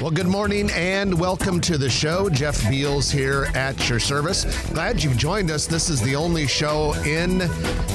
Well, good morning and welcome to the show. Jeff Beals here at your service. Glad you've joined us. This is the only show in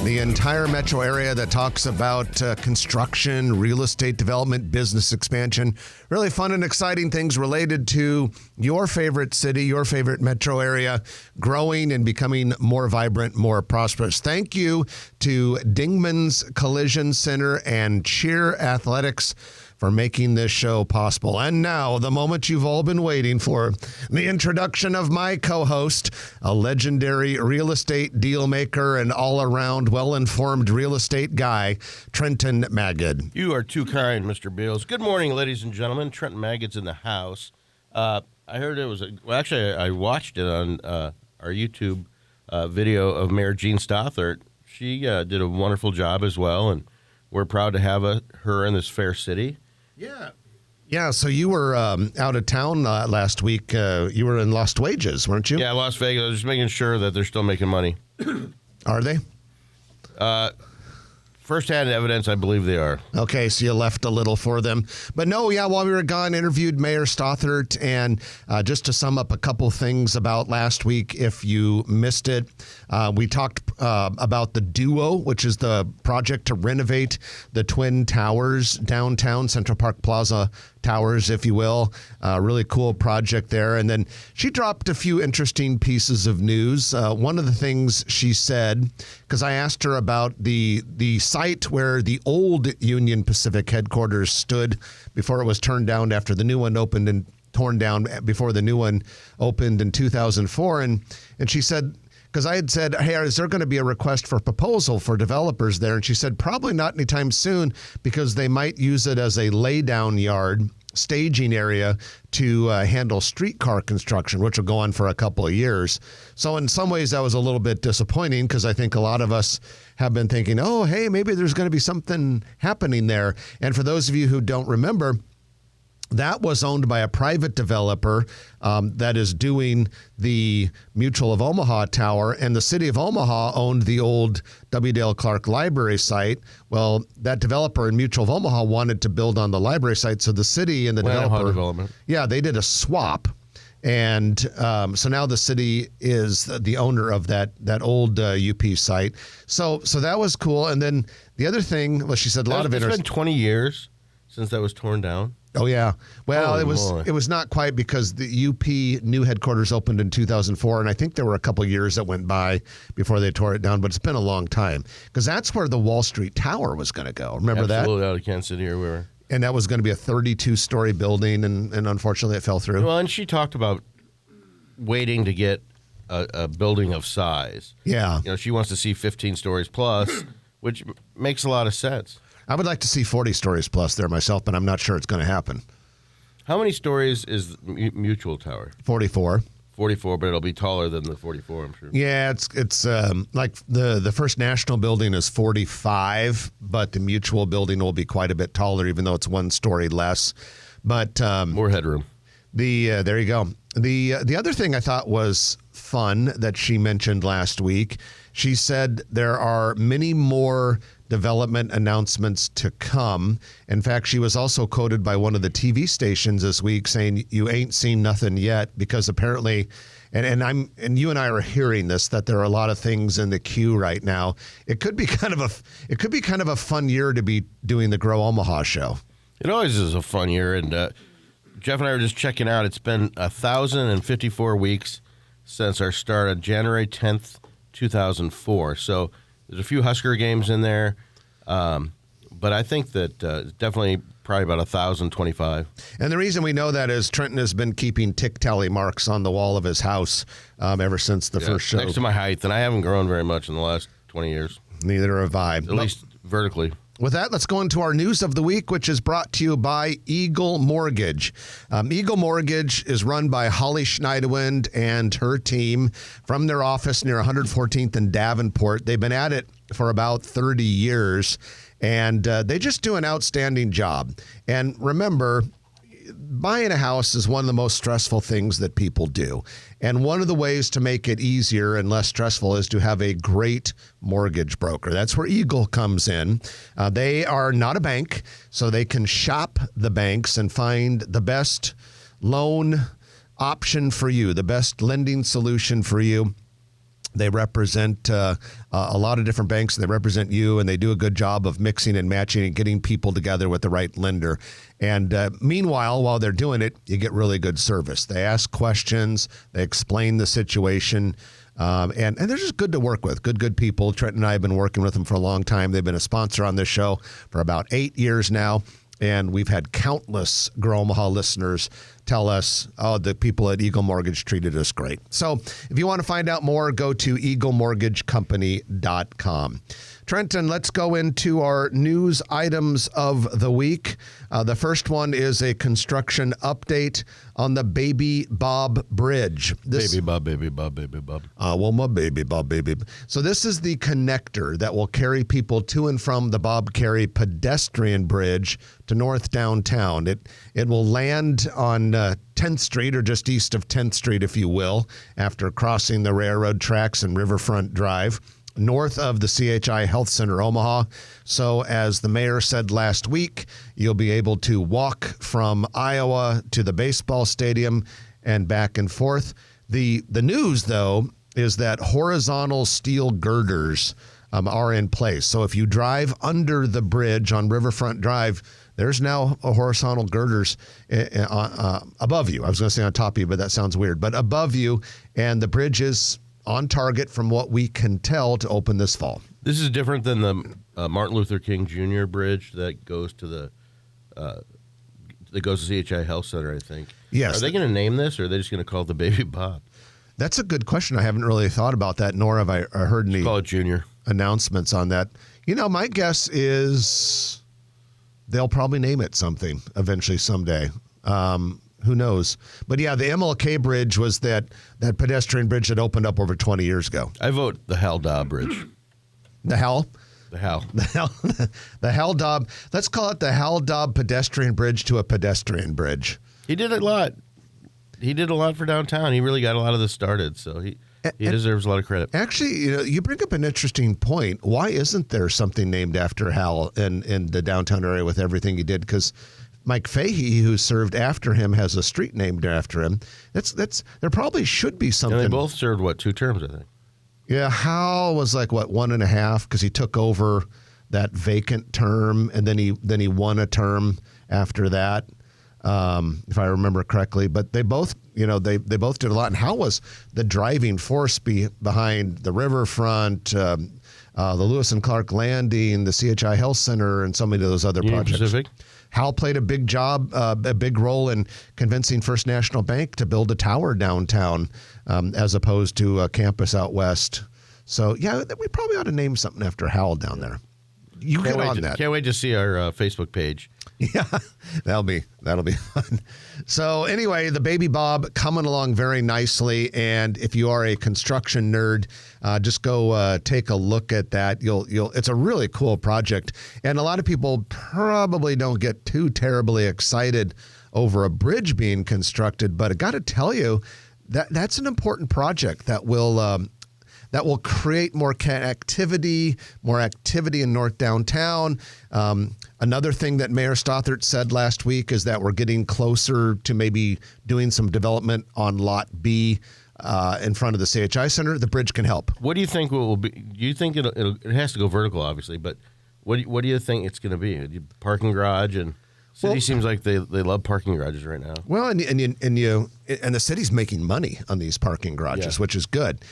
the entire metro area that talks about construction, real estate development, business expansion, really fun and exciting things related to your favorite city, your favorite metro area, growing and becoming more vibrant, more prosperous. Thank you to Dingman's Collision Center and Cheer Athletics for making this show possible. And now, the moment you've all been waiting for, the introduction of my co-host, a legendary real estate deal maker and all-around well-informed real estate guy, Trenton Magid. You are too kind, Mr. Beals. Good morning, ladies and gentlemen. Trenton Magid's in the house. I heard it was, I watched it on our YouTube video of Mayor Jean Stothert. She did a wonderful job as well, and we're proud to have her in this fair city. Yeah, so you were out of town last week. You were in Lost Wages, weren't you? Yeah, Las Vegas. I was just making sure that they're still making money. Are they? First-hand evidence, I believe they are. Okay, so you left a little for them. But no, yeah, while we were gone, interviewed Mayor Stothert. And just to sum up a couple things about last week, if you missed it, we talked about the Duo, which is the project to renovate the Twin Towers downtown, Central Park Plaza Towers, if you will. Really cool project there. And then she dropped a few interesting pieces of news. One of the things she said, because I asked her about the site where the old Union Pacific headquarters stood before it was turned down after the new one opened and torn down before the new one opened in 2004. And she said, because I had said, hey, is there going to be a request for proposal for developers there? And she said, probably not anytime soon, because they might use it as a laydown yard, staging area to handle streetcar construction, which will go on for a couple of years. So in some ways, that was a little bit disappointing, because I think a lot of us have been thinking, oh, hey, maybe there's going to be something happening there. And for those of you who don't remember, that was owned by a private developer that is doing the Mutual of Omaha Tower, and the city of Omaha owned the old W. Dale Clark Library site. Well, that developer in Mutual of Omaha wanted to build on the library site, so the city and the developer, yeah, they did a swap. And so now the city is the owner of that old UP site. So that was cool. And then the other thing, well, she said a lot of interest. It's been 20 years since that was torn down. Oh, yeah. Well, Holy it was not quite, because the UP new headquarters opened in 2004, and I think there were a couple of years that went by before they tore it down, but it's been a long time, because that's where the Wall Street Tower was going to go. Remember that? Absolutely, out of Kansas City or wherever. And that was going to be a 32-story building, and unfortunately it fell through. Well, and she talked about waiting to get a building of size. Yeah. You know, she wants to see 15 stories plus, which makes a lot of sense. I would like to see 40 stories plus there myself, but I'm not sure it's going to happen. How many stories is Mutual Tower? 44. 44, but it'll be taller than the 44, I'm sure. Yeah, it's like the First National building is 45, but the Mutual building will be quite a bit taller, even though it's one story less. But more headroom. There you go. The other thing I thought was fun that she mentioned last week, she said there are many more development announcements to come. In fact, she was also quoted by one of the TV stations this week saying, "You ain't seen nothing yet," because apparently, and you and I are hearing this, that there are a lot of things in the queue right now. It could be kind of a fun year to be doing the Grow Omaha show. It always is a fun year, and Jeff and I were just checking out. It's been 1,054 weeks since our start on January 10th, 2004. So there's a few Husker games in there, but I think that definitely probably about 1,025. And the reason we know that is Trenton has been keeping tick tally marks on the wall of his house ever since the first show. Next to my height, and I haven't grown very much in the last 20 years. Neither have I. At least vertically. With that, let's go into our news of the week, which is brought to you by Eagle Mortgage. Eagle Mortgage is run by Holly Schneiderwind and her team from their office near 114th and Davenport. They've been at it for about 30 years, and they just do an outstanding job. And remember, buying a house is one of the most stressful things that people do. And one of the ways to make it easier and less stressful is to have a great mortgage broker. That's where Eagle comes in. They are not a bank, so they can shop the banks and find the best loan option for you, the best lending solution for you. They represent a lot of different banks. They represent you, and they do a good job of mixing and matching and getting people together with the right lender. And meanwhile, while they're doing it, you get really good service. They ask questions. They explain the situation. And they're just good to work with. Good people. Trent and I have been working with them for a long time. They've been a sponsor on this show for about 8 years now. And we've had countless Grow Omaha listeners tell us, oh, the people at Eagle Mortgage treated us great. So if you want to find out more, go to eaglemortgagecompany.com. Trenton, let's go into our news items of the week. The first one is a construction update on the Baby Bob Bridge. Baby Bob. Well, my Baby Bob. So this is the connector that will carry people to and from the Bob Carey pedestrian bridge to North Downtown. It will land on 10th Street, or just east of 10th Street, if you will, after crossing the railroad tracks and Riverfront Drive, north of the CHI Health Center Omaha. So as the mayor said last week, you'll be able to walk from Iowa to the baseball stadium and back and forth. The news, though, is that horizontal steel girders are in place. So if you drive under the bridge on Riverfront Drive, there's now a horizontal girders above you. I was going to say on top of you, but that sounds weird. But above you, and the bridge is on target from what we can tell to open this fall. This is different than the Martin Luther King Jr. bridge that goes to CHI Health Center, I think. Yes. Are they going to name this, or are they just going to call it the Baby Bob? That's a good question. I haven't really thought about that, nor have I heard any Call it Junior announcements on that. You know, my guess is they'll probably name it something eventually someday. Who knows? But yeah, the MLK Bridge was that pedestrian bridge that opened up over 20 years ago. I vote the Hal Dobb Bridge. The Hal? The Hal. The Hal Dobb. Let's call it the Hal Dobb pedestrian bridge to a pedestrian bridge. He did a lot. He did a lot for downtown. He really got a lot of this started, so he deserves a lot of credit. Actually, you bring up an interesting point. Why isn't there something named after Hal in the downtown area with everything he did? Because Mike Fahey, who served after him, has a street named after him. There probably should be something. And they both served, 2 terms, I think. Yeah, Hal was 1.5, because he took over that vacant term, and then he won a term after that, if I remember correctly. But they both, they both did a lot. And Hal was the driving force behind the Riverfront, the Lewis and Clark Landing, the CHI Health Center, and so many of those other Union projects. Pacific. Hal played a big role in convincing First National Bank to build a tower downtown, as opposed to a campus out west. So yeah, we probably ought to name something after Hal down there. You get on that. Can't wait to see our Facebook page. Yeah, that'll be fun. So anyway, the Baby Bob coming along very nicely, and if you are a construction nerd, just go take a look at that. It's a really cool project, and a lot of people probably don't get too terribly excited over a bridge being constructed, but I got to tell you that's an important project that will create more activity in North Downtown. Another thing that Mayor Stothert said last week is that we're getting closer to maybe doing some development on Lot B in front of the CHI Center. The bridge can help. What do you think will be? Do you think it has to go vertical, obviously, but what do you think it's going to be? A parking garage, and city seems like they love parking garages right now. Well, and the city's making money on these parking garages, which is good.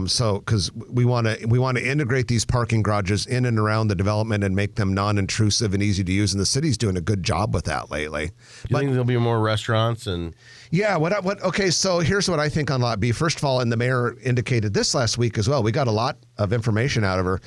So because we want to integrate these parking garages in and around the development and make them non-intrusive and easy to use, and the city's doing a good job with that lately. Do you think there'll be more restaurants and? Yeah. Okay. So here's what I think on Lot B. First of all, and the mayor indicated this last week as well. We got a lot of information out of her.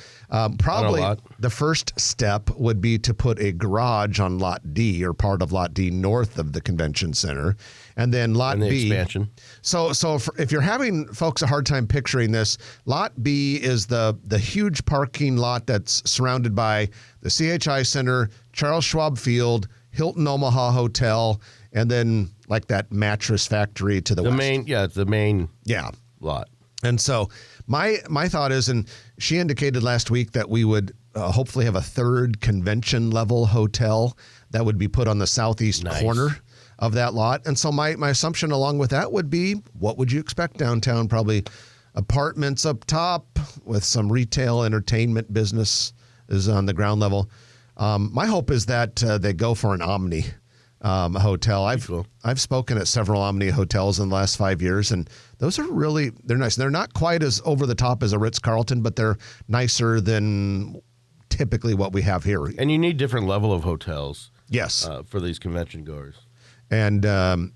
Probably the first step would be to put a garage on Lot D, or part of Lot D north of the convention center, and then Lot B expansion. So if you're having folks a hard time picturing this, Lot B is the huge parking lot that's surrounded by the CHI Center, Charles Schwab Field, Hilton Omaha Hotel, and then that mattress factory to the west. It's the main lot. And so my thought is, and she indicated last week that we would hopefully have a third convention level hotel that would be put on the southeast corner of that lot. And so my assumption along with that would be, what would you expect downtown? Probably apartments up top with some retail entertainment business is on the ground level. My hope is that they go for an Omni hotel. I've spoken at several Omni hotels in the last 5 years, and those are they're nice. They're not quite as over the top as a Ritz-Carlton, but they're nicer than typically what we have here. And you need different level of hotels. Yes. For these convention goers. And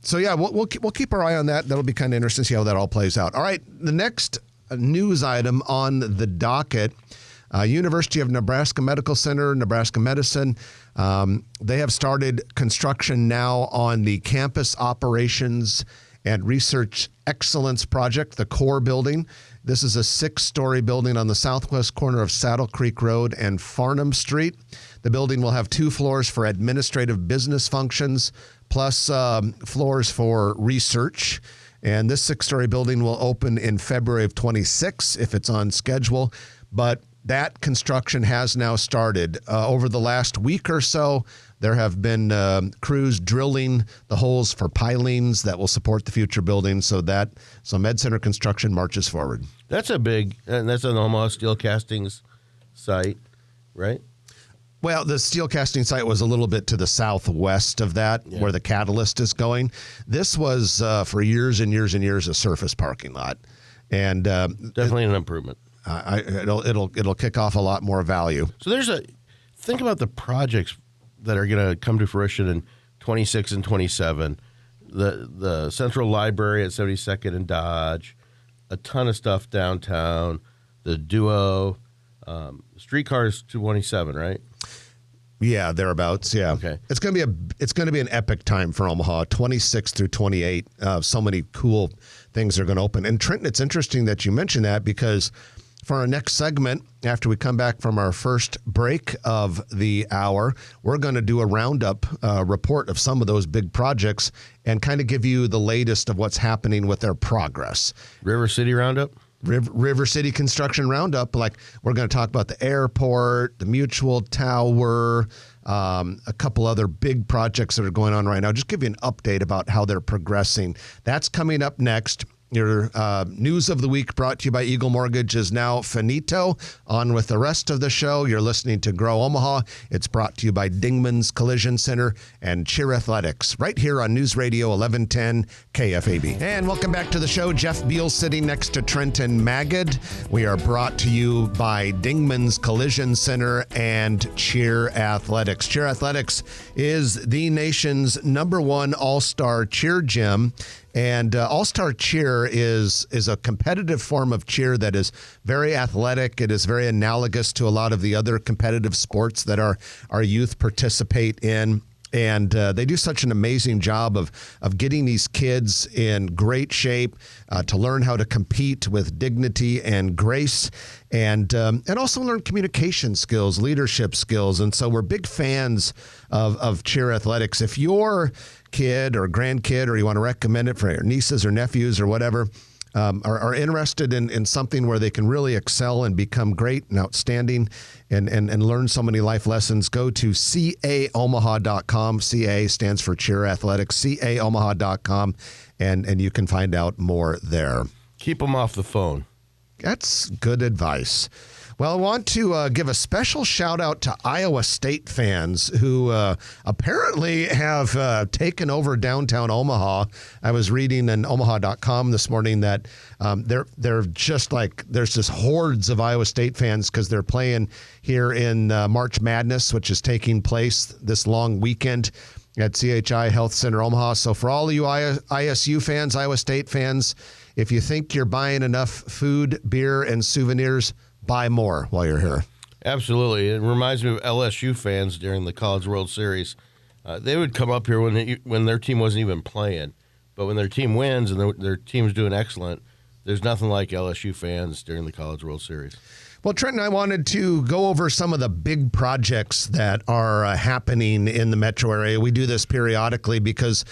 so, yeah, we'll keep our eye on that. That'll be kind of interesting to see how that all plays out. All right, the next news item on the docket, University of Nebraska Medical Center, Nebraska Medicine, they have started construction now on the Campus Operations and Research Excellence Project, the core building. This is a 6-story building on the southwest corner of Saddle Creek Road and Farnham Street. The building will have 2 floors for administrative business functions, plus floors for research. And this 6-story building will open in February of 26 if it's on schedule. But that construction has now started. Over the last week or so, there have been crews drilling the holes for pilings that will support the future building. So Med Center construction marches forward. That's that's an Omaha Steel Castings site, right? Well, the steel casting site was a little bit to the southwest of that, where the catalyst is going. This was for years and years and years a surface parking lot, and definitely an improvement. It'll kick off a lot more value. So think about the projects that are going to come to fruition in 26 and 27. The Central Library at 72nd and Dodge, a ton of stuff downtown, the Duo, streetcars to 27, right? Yeah, thereabouts. Yeah. Okay. It's going to be an epic time for Omaha. 26 through 28. So many cool things are going to open. And Trenton, it's interesting that you mentioned that, because for our next segment, after we come back from our first break of the hour, we're going to do a roundup report of some of those big projects and kind of give you the latest of what's happening with their progress. River City Roundup? River City Construction Roundup. Like, we're going to talk about the airport, the Mutual Tower, a couple other big projects that are going on right now. Just give you an update about how they're progressing. That's coming up next. Your news of the week, brought to you by Eagle Mortgage, is now finito. On with the rest of the show. You're listening to Grow Omaha. It's brought to you by Dingman's Collision Center and Cheer Athletics, right here on News Radio 1110 KFAB. And welcome back to the show. Jeff Beal sitting next to Trenton Magid. We are brought to you by Dingman's Collision Center and Cheer Athletics. Cheer Athletics is the nation's #1 all-star cheer gym. And All-Star Cheer is a competitive form of cheer that is very athletic. It is very analogous to a lot of the other competitive sports that our youth participate in. And they do such an amazing job of getting these kids in great shape to learn how to compete with dignity and grace, and also learn communication skills, leadership skills. And so we're big fans of cheer athletics. If your kid or grandkid, or you want to recommend it for your nieces or nephews or whatever, are interested in something where they can really excel and become great and outstanding and learn so many life lessons, go to caomaha.com. CA stands for Cheer Athletics, caomaha.com, and you can find out more there. Keep them off the phone. That's good advice. Well, I want to give a special shout out to Iowa State fans who apparently have taken over downtown Omaha. I was reading in Omaha.com this morning that they're just like, there's just hordes of Iowa State fans because they're playing here in March Madness, which is taking place this long weekend at CHI Health Center Omaha. So for all of you ISU fans, Iowa State fans, if you think you're buying enough food, beer, and souvenirs, buy more while you're here. Absolutely. It reminds me of LSU fans during the College World Series. They would come up here when their team wasn't even playing. But when their team wins and their team's doing excellent, there's nothing like LSU fans during the College World Series. Well, Trent and I wanted to go over some of the big projects that are happening in the metro area. We do this periodically because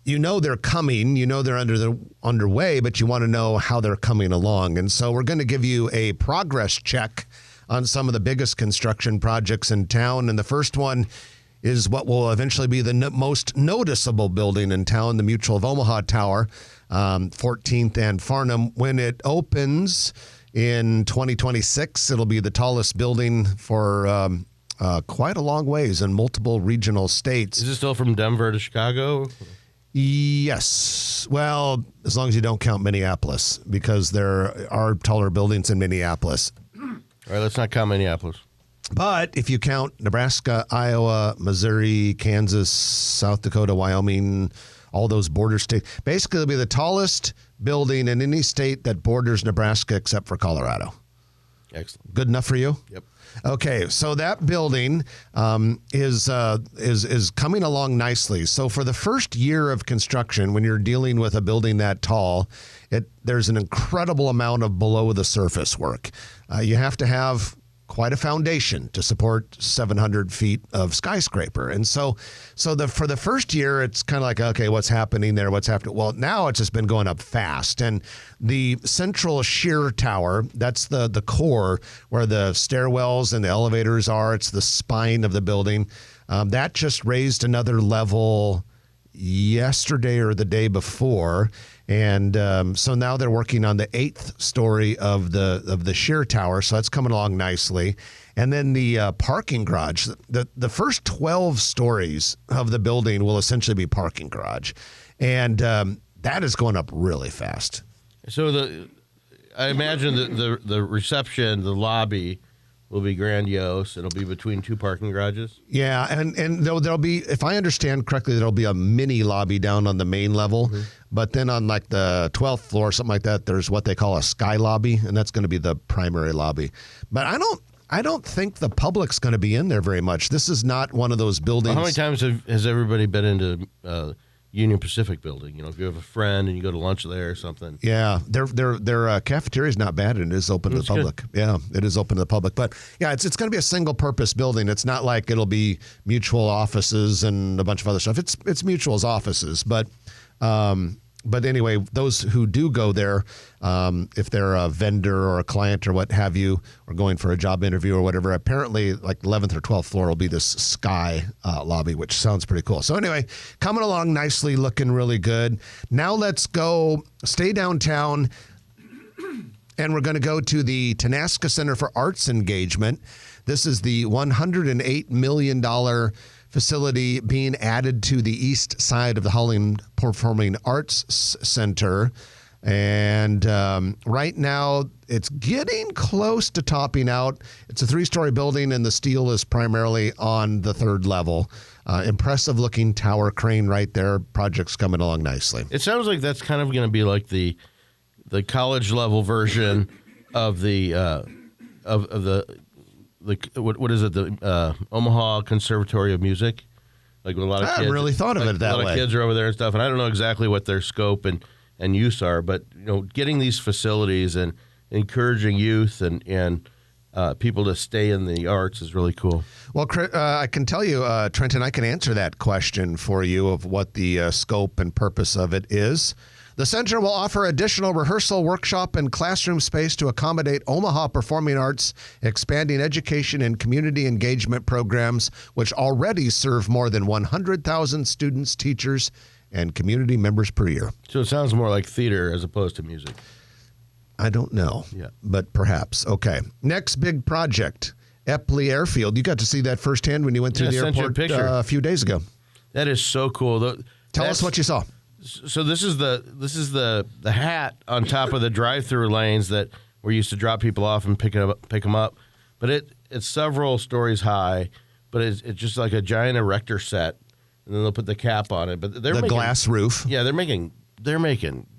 you know they're coming, you know they're underway, but you want to know how they're coming along. And so we're going to give you a progress check on some of the biggest construction projects in town. And the first one is what will eventually be the most noticeable building in town, the Mutual of Omaha Tower, 14th and Farnham. When it opens in 2026, it'll be the tallest building for quite a long ways in multiple regional states. Is it still from Denver to Chicago? Yes. Well, as long as you don't count Minneapolis, because there are taller buildings in Minneapolis. All right, let's not count Minneapolis. But if you count Nebraska, Iowa, Missouri, Kansas, South Dakota, Wyoming, all those border states, basically it'll be the tallest building in any state that borders Nebraska except for Colorado. Excellent. Good enough for you? Yep. Okay, so that building is coming along nicely. So for the first year of construction, when you're dealing with a building that tall, there's an incredible amount of below the surface work. You have to have quite a foundation to support 700 feet of skyscraper. And so for the first year, it's kind of like, okay, what's happening there? What's happening? Well, now it's just been going up fast. And the central shear tower, that's the core where the stairwells and the elevators are. It's the spine of the building. That just raised another level yesterday or the day before. And so now they're working on the 8th story of the shear tower. So that's coming along nicely. And then the parking garage, the first 12 stories of the building will essentially be parking garage. And that is going up really fast. So I imagine the reception, the lobby will be grandiose. It'll be between two parking garages. Yeah, and there'll be, if I understand correctly, there'll be a mini lobby down on the main level. Mm-hmm. But then on like the 12th floor, something like that, there's what they call a sky lobby, and that's going to be the primary lobby. But I don't think the public's going to be in there very much. This is not one of those buildings. Well, how many times has everybody been into Union Pacific building? You know, if you have a friend and you go to lunch there or something. Yeah, their cafeteria is not bad, and it is open to the public. Good. Yeah, it is open to the public. But yeah, it's going to be a single purpose building. It's not like it'll be Mutual offices and a bunch of other stuff. It's Mutual's offices, but anyway, those who do go there, if they're a vendor or a client or what have you, or going for a job interview or whatever, apparently like 11th or 12th floor will be this sky lobby, which sounds pretty cool. So anyway, coming along nicely, looking really good. Now let's go stay downtown, and we're going to go to the Tenaska Center for Arts Engagement. This is the $108 million facility being added to the east side of the Holland Performing Arts Center. And right now, it's getting close to topping out. It's a 3-story building, and the steel is primarily on the 3rd level. Impressive looking tower crane right there. Project's coming along nicely. It sounds like that's kind of going to be like the college level version of the what is it? The Omaha Conservatory of Music. Like with a lot of kids. I haven't really thought of it that way. A lot of kids are over there and stuff, and I don't know exactly what their scope and use are, but getting these facilities and encouraging youth and people to stay in the arts is really cool. Well, I can tell you, Trenton, I can answer that question for you of what the scope and purpose of it is. The center will offer additional rehearsal, workshop, and classroom space to accommodate Omaha Performing Arts, expanding education and community engagement programs, which already serve more than 100,000 students, teachers, and community members per year. So it sounds more like theater as opposed to music. I don't know, yeah, but perhaps. Okay, next big project, Eppley Airfield. You got to see that firsthand when you went through the airport a few days ago. That is so cool. Tell us what you saw. So this is the hat on top of the drive-through lanes that we used to drop people off and pick them up. But it's several stories high, but it's just like a giant erector set, and then they'll put the cap on it. But they're making glass roof. Yeah, they're making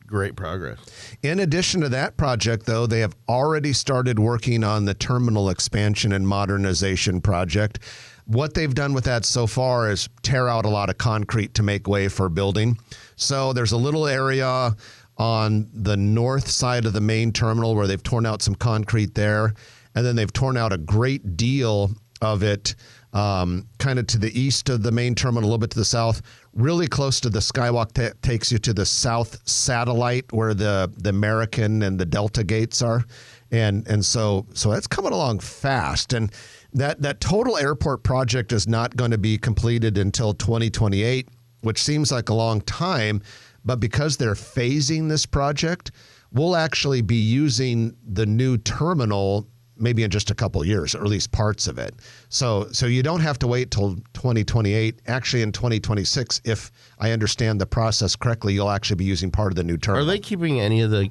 great progress. In addition to that project, though, they have already started working on the terminal expansion and modernization project. What they've done with that so far is tear out a lot of concrete to make way for building. So there's a little area on the north side of the main terminal where they've torn out some concrete there. And then they've torn out a great deal of it kind of to the east of the main terminal, a little bit to the south, really close to the skywalk takes you to the south satellite where the American and the Delta gates are. And so that's coming along fast. And That total airport project is not going to be completed until 2028, which seems like a long time. But because they're phasing this project, we'll actually be using the new terminal maybe in just a couple of years, or at least parts of it. So you don't have to wait till 2028. Actually, in 2026, if I understand the process correctly, you'll actually be using part of the new terminal. Are they keeping any of the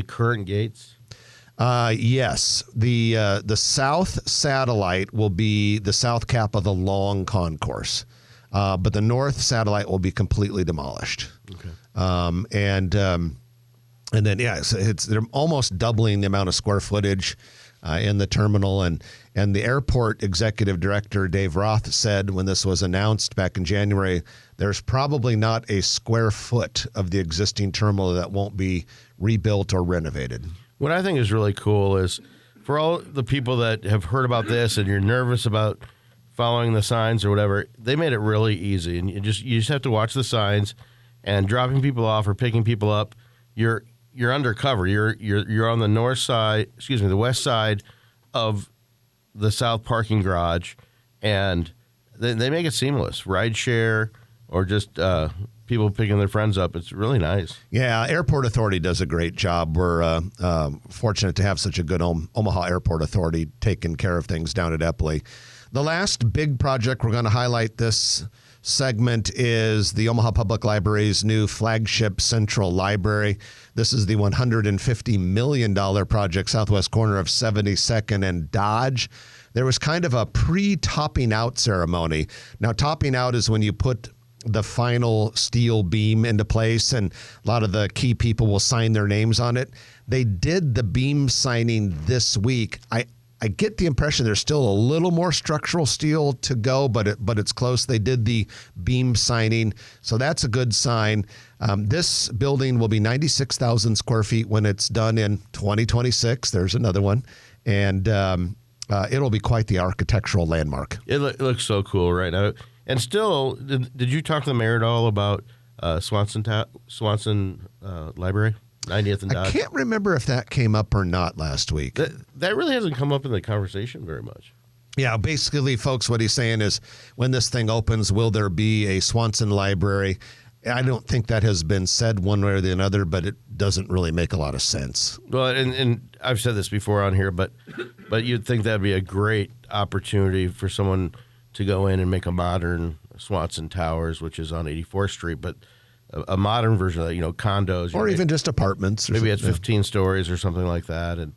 current gates? Yes. The south satellite will be the south cap of the long concourse, but the north satellite will be completely demolished. Okay. And then they're almost doubling the amount of square footage in the terminal, and the airport executive director Dave Roth said when this was announced back in January, there's probably not a square foot of the existing terminal that won't be rebuilt or renovated. What I think is really cool is for all the people that have heard about this and you're nervous about following the signs or whatever, they made it really easy, and you just have to watch the signs, and dropping people off or picking people up, you're undercover. You're on the the west side of the south parking garage, and they make it seamless. Ride share or just people picking their friends up. It's really nice. Yeah, Airport Authority does a great job. We're fortunate to have such a good Omaha Airport Authority taking care of things down at Eppley. The last big project we're going to highlight this segment is the Omaha Public Library's new flagship Central Library. This is the $150 million project, southwest corner of 72nd and Dodge. There was kind of a pre-topping out ceremony. Now, topping out is when you put the final steel beam into place, and a lot of the key people will sign their names on it. They did the beam signing this week. I get the impression there's still a little more structural steel to go, but it's close. They did the beam signing, so that's a good sign. This building will be 96,000 square feet when it's done in 2026. There's another one, and it'll be quite the architectural landmark. It looks so cool right now. And still, did you talk to the mayor at all about Swanson Library? 90th and Dodge. I can't remember if that came up or not last week. That really hasn't come up in the conversation very much. Yeah, basically, folks, what he's saying is when this thing opens, will there be a Swanson Library? I don't think that has been said one way or the other, but it doesn't really make a lot of sense. Well, and I've said this before on here, but you'd think that'd be a great opportunity for someone to go in and make a modern Swanson Towers, which is on 84th Street, but a modern version of that, condos. Or even just apartments. Maybe it's 15 stories or something like that. And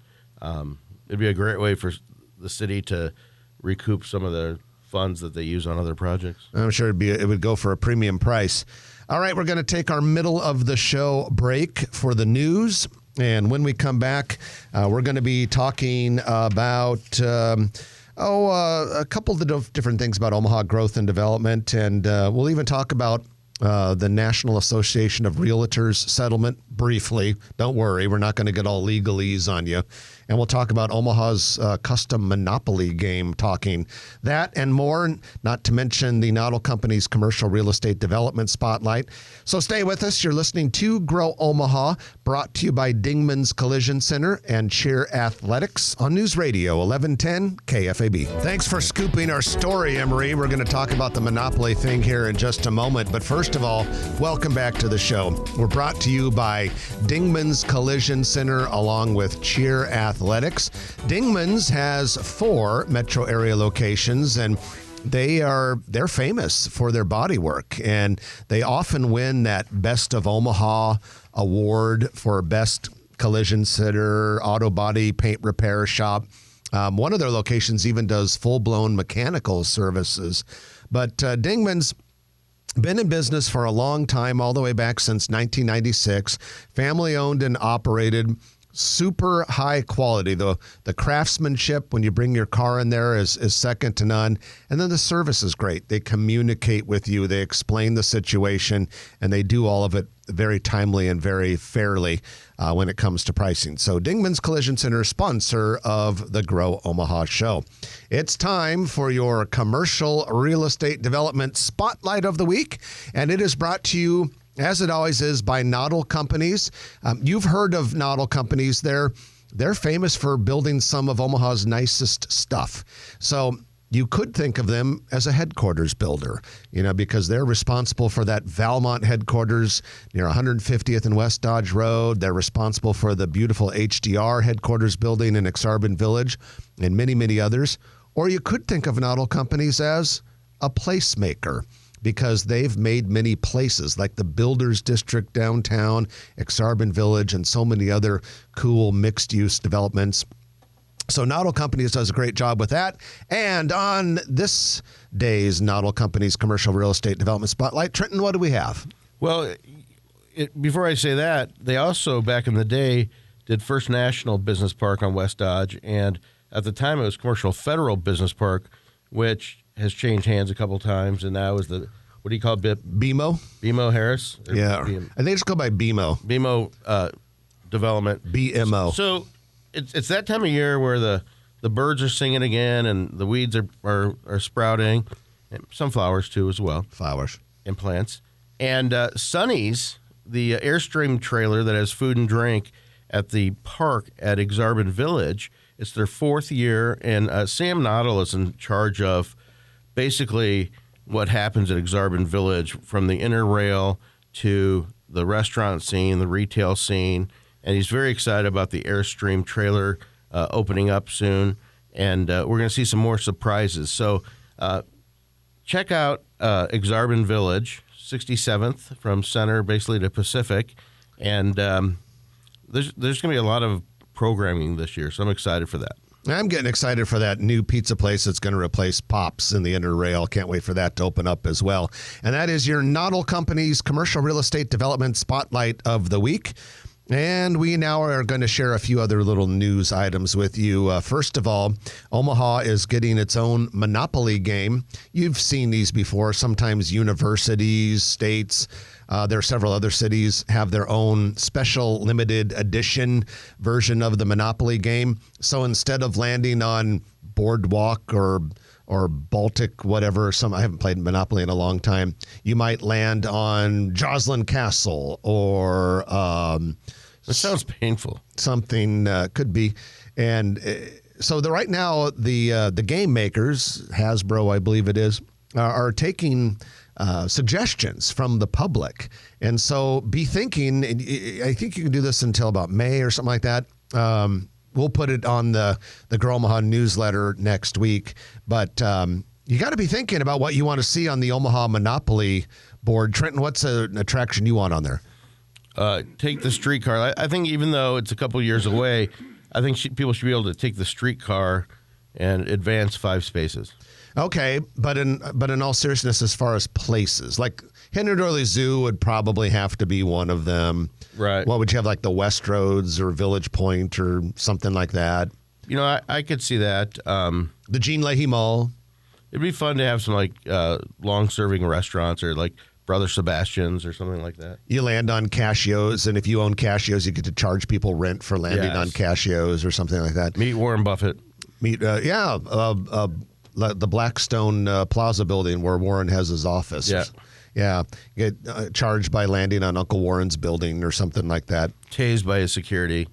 it'd be a great way for the city to recoup some of the funds that they use on other projects. I'm sure it would go for a premium price. All right, we're going to take our middle of the show break for the news. And when we come back, we're going to be talking about a couple of different things about Omaha growth and development. And we'll even talk about the National Association of Realtors settlement briefly. Don't worry, we're not going to get all legalese on you. And we'll talk about Omaha's custom Monopoly game, talking that and more, not to mention the Noddle Company's commercial real estate development spotlight. So stay with us. You're listening to Grow Omaha, brought to you by Dingman's Collision Center and Cheer Athletics on News Radio 1110 KFAB. Thanks for scooping our story, Emery. We're going to talk about the Monopoly thing here in just a moment. But first of all, welcome back to the show. We're brought to you by Dingman's Collision Center along with Cheer Athletics. Dingman's has 4 metro area locations, and they're famous for their body work, and they often win that Best of Omaha award for best collision center, auto body paint repair shop. One of their locations even does full-blown mechanical services. But Dingman's been in business for a long time, all the way back since 1996. Family owned and operated. Super high quality. The craftsmanship when you bring your car in there is second to none. And then the service is great. They communicate with you. They explain the situation, and they do all of it very timely and very fairly when it comes to pricing. So Dingman's Collision Center, sponsor of the Grow Omaha show. It's time for your commercial real estate development spotlight of the week, and it is brought to you, as it always is, by Noddle Companies. You've heard of Noddle Companies. They're they're famous for building some of Omaha's nicest stuff. So you could think of them as a headquarters builder, because they're responsible for that Valmont headquarters near 150th and West Dodge Road. They're responsible for the beautiful HDR headquarters building in Exarban Village and many, many others. Or you could think of Noddle Companies as a placemaker, because they've made many places like the Builders District downtown, Exarban Village, and so many other cool mixed-use developments. So Noddle Companies does a great job with that. And on this day's Noddle Companies Commercial Real Estate Development Spotlight, Trenton, what do we have? Well, before I say that, they also, back in the day, did First National Business Park on West Dodge, and at the time it was Commercial Federal Business Park, which has changed hands a couple times, and now is the, what do you call it, BMO? BMO Harris? Yeah, I think it's called by BMO. BMO Development. BMO. So it's that time of year where the birds are singing again, and the weeds are sprouting, and some flowers too as well. Flowers. And plants. And Sonny's, the Airstream trailer that has food and drink at the park at Exarban Village, it's their 4th year, and Sam Noddle is in charge of basically what happens at Exarban Village, from the inner rail to the restaurant scene, the retail scene, and he's very excited about the Airstream trailer opening up soon, and we're going to see some more surprises. So check out Exarban Village, 67th from Center basically to Pacific, and there's going to be a lot of programming this year, so I'm excited for that. I'm getting excited for that new pizza place that's going to replace Pops in the inner rail. Can't wait for that to open up as well. And that is your Noddle Companies Commercial Real Estate Development Spotlight of the Week. And we now are going to share a few other little news items with you. First of all, Omaha is getting its own Monopoly game. You've seen these before. Sometimes universities, states, there are several other cities have their own special limited edition version of the Monopoly game. So instead of landing on Boardwalk or Baltic, whatever, I haven't played Monopoly in a long time, you might land on Joslyn Castle or That sounds painful. Something could be. And so right now the game makers, Hasbro, I believe it is, are taking suggestions from the public. And so be thinking, I think you can do this until about May or something like that. We'll put it on the Grow Omaha newsletter next week. But you got to be thinking about what you want to see on the Omaha Monopoly board. Trenton, what's an attraction you want on there? Take the streetcar. I think even though it's a couple years away, I think people should be able to take the streetcar and advance 5 spaces. Okay, but in all seriousness, as far as places, like Henry Doorly Zoo would probably have to be one of them. Right. What would you have, like the Westroads or Village Point or something like that? I could see that. The Jean Leahy Mall. It'd be fun to have some long-serving restaurants or like Brother Sebastian's or something like that. You land on Cassio's, and if you own Cassio's, you get to charge people rent for landing on Cassio's or something like that. Meet Warren Buffett. The Blackstone Plaza building where Warren has his office. Yeah. Yeah. Get charged by landing on Uncle Warren's building or something like that. Tased by his security.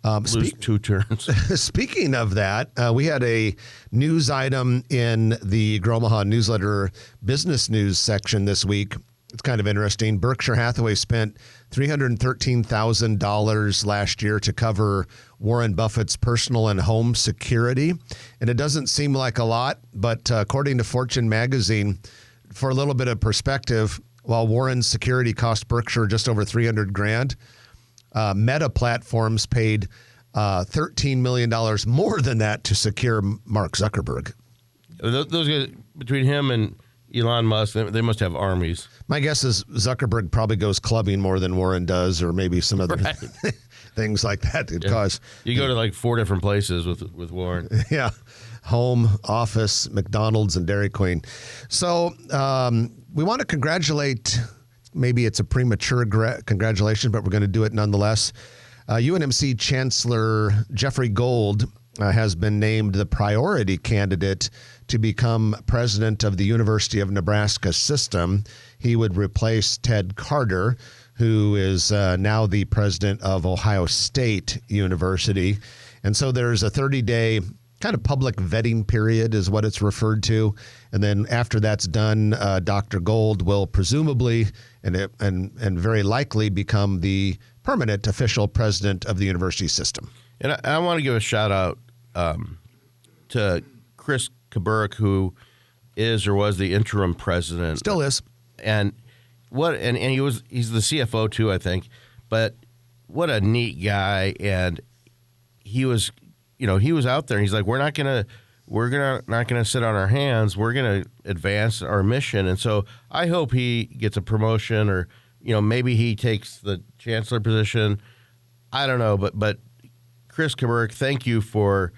Lose 2 turns. Speaking of that, we had a news item in the Grow Omaha newsletter business news section this week. It's kind of interesting. Berkshire Hathaway spent $313,000 last year to cover Warren Buffett's personal and home security. And it doesn't seem like a lot, but according to Fortune magazine, for a little bit of perspective, while Warren's security cost Berkshire just over $300,000, Meta Platforms paid $13 million more than that to secure Mark Zuckerberg. Those guys, between him and Elon Musk, they must have armies. My guess is Zuckerberg probably goes clubbing more than Warren does, or maybe some other things like that could cause. You go to like 4 different places with Warren. Yeah. Home, office, McDonald's, and Dairy Queen. So we want to congratulate, maybe it's a premature congratulation, but we're going to do it nonetheless. UNMC Chancellor Jeffrey Gold has been named the priority candidate to become president of the University of Nebraska system. He would replace Ted Carter, who is now the president of Ohio State University. And so there's a 30-day kind of public vetting period is what it's referred to. And then after that's done, Dr. Gold will presumably and very likely become the permanent official president of the university system. And I want to give a shout out to Chris Kaburek, who is or was the interim president. Still is. And he's the CFO too, I think. But what a neat guy. And he was out there and he's like, we're not gonna sit on our hands. We're gonna advance our mission. And so I hope he gets a promotion, or maybe he takes the chancellor position. I don't know, but Chris Kaburek, thank you for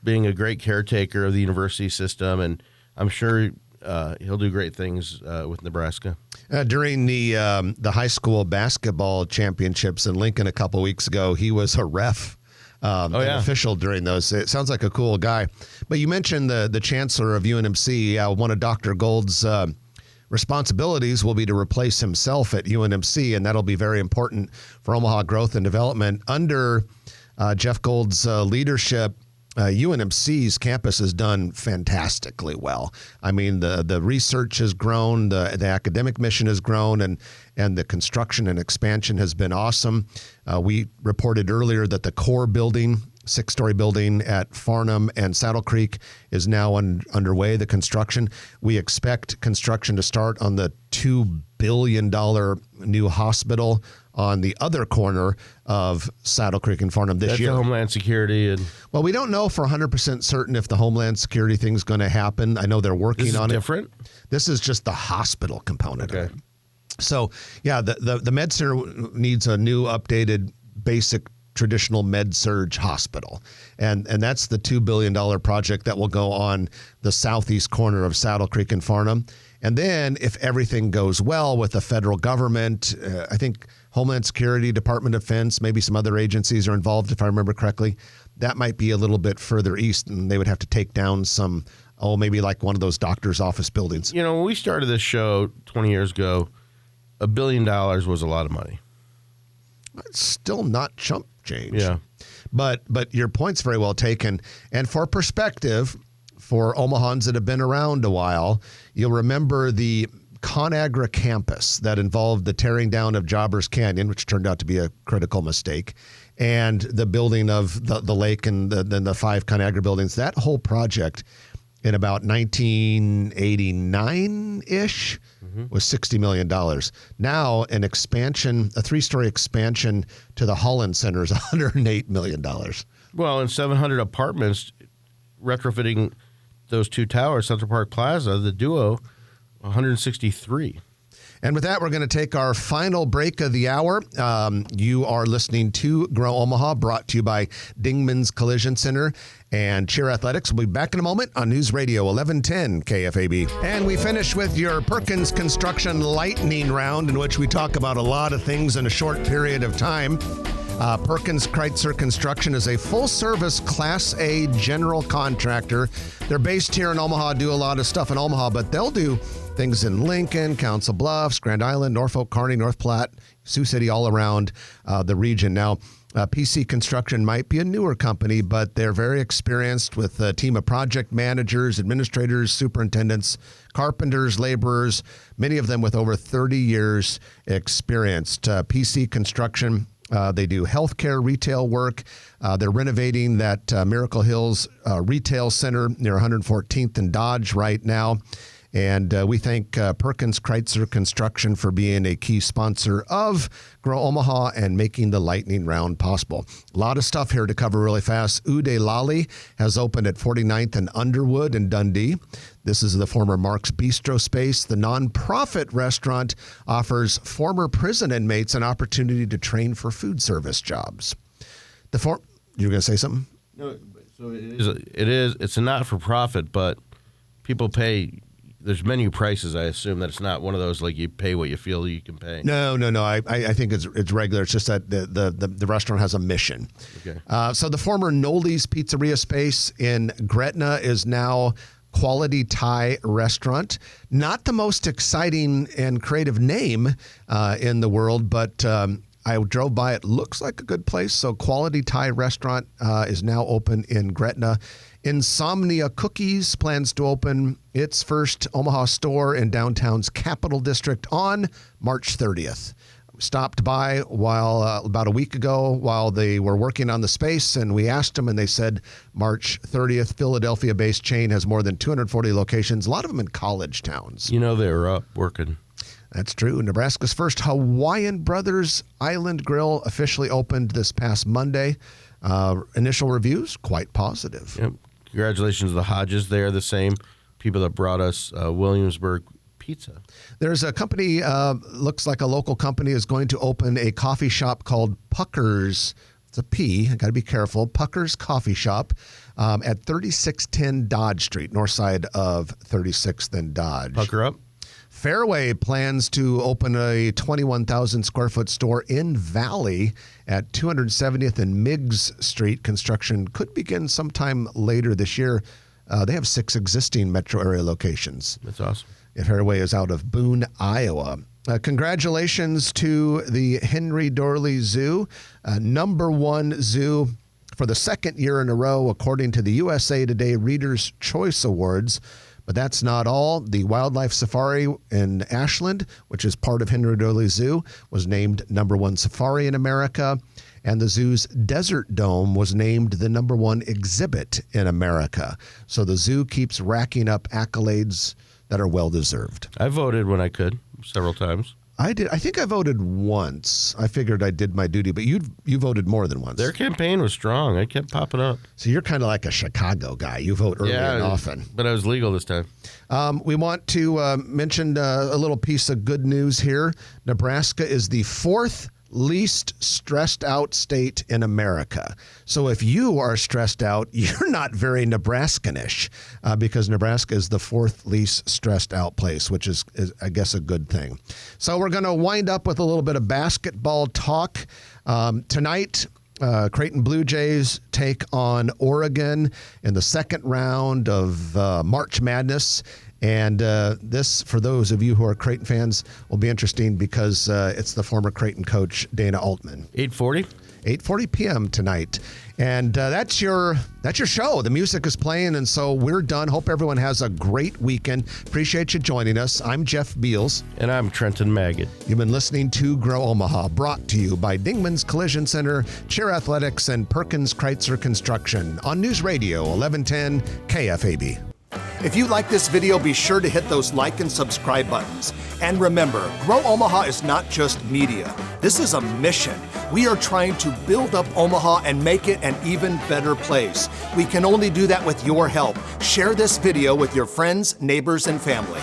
being a great caretaker of the university system, and I'm sure he'll do great things with Nebraska. During the high school basketball championships in Lincoln a couple weeks ago, he was a ref. An official during those. It sounds like a cool guy. But you mentioned the chancellor of UNMC. One of Dr. Gold's responsibilities will be to replace himself at UNMC, and that'll be very important for Omaha growth and development. Under Jeff Gold's leadership, UNMC's campus has done fantastically well. I mean, the research has grown, the academic mission has grown, and the construction and expansion has been awesome. We reported earlier that the core building, 6-story building at Farnham and Saddle Creek, is now underway, the construction. We expect construction to start on the $2 billion new hospital on the other corner of Saddle Creek and Farnham this year. That's Homeland Security. Well, we don't know for 100% certain if the Homeland Security thing's going to happen. I know they're working on it. This is different? This is just the hospital component of it. So, yeah, the Med Center needs a new, updated, basic, traditional med-surg hospital. And that's the $2 billion project that will go on the southeast corner of Saddle Creek and Farnham. And then if everything goes well with the federal government, I think Homeland Security, Department of Defense, maybe some other agencies are involved, if I remember correctly. That might be a little bit further east, and they would have to take down some, maybe like one of those doctor's office buildings. When we started this show 20 years ago, $1 billion was a lot of money. It's still not chump change. Yeah. But your point's very well taken. And for perspective, for Omahans that have been around a while, you'll remember the ConAgra campus that involved the tearing down of Jobbers Canyon, which turned out to be a critical mistake, and the building of the lake and then the 5 ConAgra buildings. That whole project in about 1989-ish was $60 million. Now an expansion, a 3-story expansion to the Holland Center is $108 million. Well, and 700 apartments, retrofitting those 2 towers, Central Park Plaza, the duo, 163. And with that, we're going to take our final break of the hour. You are listening to Grow Omaha, brought to you by Dingman's Collision Center and Cheer Athletics. We'll be back in a moment on News Radio 1110 KFAB. And we finish with your Perkins Construction Lightning Round, in which we talk about a lot of things in a short period of time. Perkins Kreitzer Construction is a full-service Class A general contractor. They're based here in Omaha, do a lot of stuff in Omaha, but they'll do things in Lincoln, Council Bluffs, Grand Island, Norfolk, Kearney, North Platte, Sioux City, all around the region. Now, PC Construction might be a newer company, but they're very experienced with a team of project managers, administrators, superintendents, carpenters, laborers, many of them with over 30 years experience. PC Construction, they do healthcare retail work. They're renovating that Miracle Hills retail center near 114th and Dodge right now. And we thank Perkins Kreitzer Construction for being a key sponsor of Grow Omaha and making the lightning round possible. A lot of stuff here to cover really fast. Ude Lali has opened at 49th and Underwood in Dundee. This is the former Mark's Bistro space. The nonprofit restaurant offers former prison inmates an opportunity to train for food service jobs. You were going to say something? No, so it's a not-for-profit, but people pay. There's menu prices. I assume that it's not one of those like you pay what you feel you can pay. No. I think it's regular. It's just that the restaurant has a mission. Okay. So the former Noli's Pizzeria space in Gretna is now Quality Thai Restaurant. Not the most exciting and creative name in the world, but I drove by. It looks like a good place. So Quality Thai Restaurant is now open in Gretna. Insomnia Cookies plans to open its first Omaha store in downtown's Capital District on March 30th. Stopped by while about a week ago while they were working on the space, and we asked them, and they said March 30th. Philadelphia-based chain has more than 240 locations, a lot of them in college towns. You know they were up working. That's true. Nebraska's first Hawaiian Brothers Island Grill officially opened this past Monday. Initial reviews, quite positive. Yep. Congratulations to the Hodges. They are the same people that brought us Williamsburg pizza. There's a company, looks like a local company, is going to open a coffee shop called Pucker's. It's a P. I got to be careful. Pucker's Coffee Shop at 3610 Dodge Street, north side of 36th and Dodge. Pucker up. Fairway plans to open a 21,000 square foot store in Valley at 270th and Miggs Street. Construction could begin sometime later this year. They have 6 existing metro area locations. That's awesome. Fairway is out of Boone, Iowa. Congratulations to the Henry Dorley Zoo, #1 zoo for the second year in a row, according to the USA Today Reader's Choice Awards. But that's not all. The Wildlife Safari in Ashland, which is part of Henry Dorley Zoo, was named #1 safari in America. And the zoo's Desert Dome was named the #1 exhibit in America. So the zoo keeps racking up accolades that are well-deserved. I voted when I could several times. I did. I think I voted once. I figured I did my duty, but you voted more than once. Their campaign was strong. It kept popping up. So you're kind of like a Chicago guy. You vote early and often. But I was legal this time. We want to mention a little piece of good news here. Nebraska is the 4th least stressed out state in America. So if you are stressed out, you're not very Nebraskan-ish because Nebraska is the 4th least stressed out place, which is I guess, a good thing. So we're going to wind up with a little bit of basketball talk. Tonight, Creighton Blue Jays take on Oregon in the second round of March Madness. And this, for those of you who are Creighton fans, will be interesting because it's the former Creighton coach, Dana Altman. 8:40? 8:40 p.m. tonight. And that's your show. The music is playing, and so we're done. Hope everyone has a great weekend. Appreciate you joining us. I'm Jeff Beals. And I'm Trenton Magid. You've been listening to Grow Omaha, brought to you by Dingman's Collision Center, Cheer Athletics, and Perkins Kreitzer Construction on News Radio 1110 KFAB. If you like this video, be sure to hit those like and subscribe buttons. And remember, Grow Omaha is not just media. This is a mission. We are trying to build up Omaha and make it an even better place. We can only do that with your help. Share this video with your friends, neighbors, and family.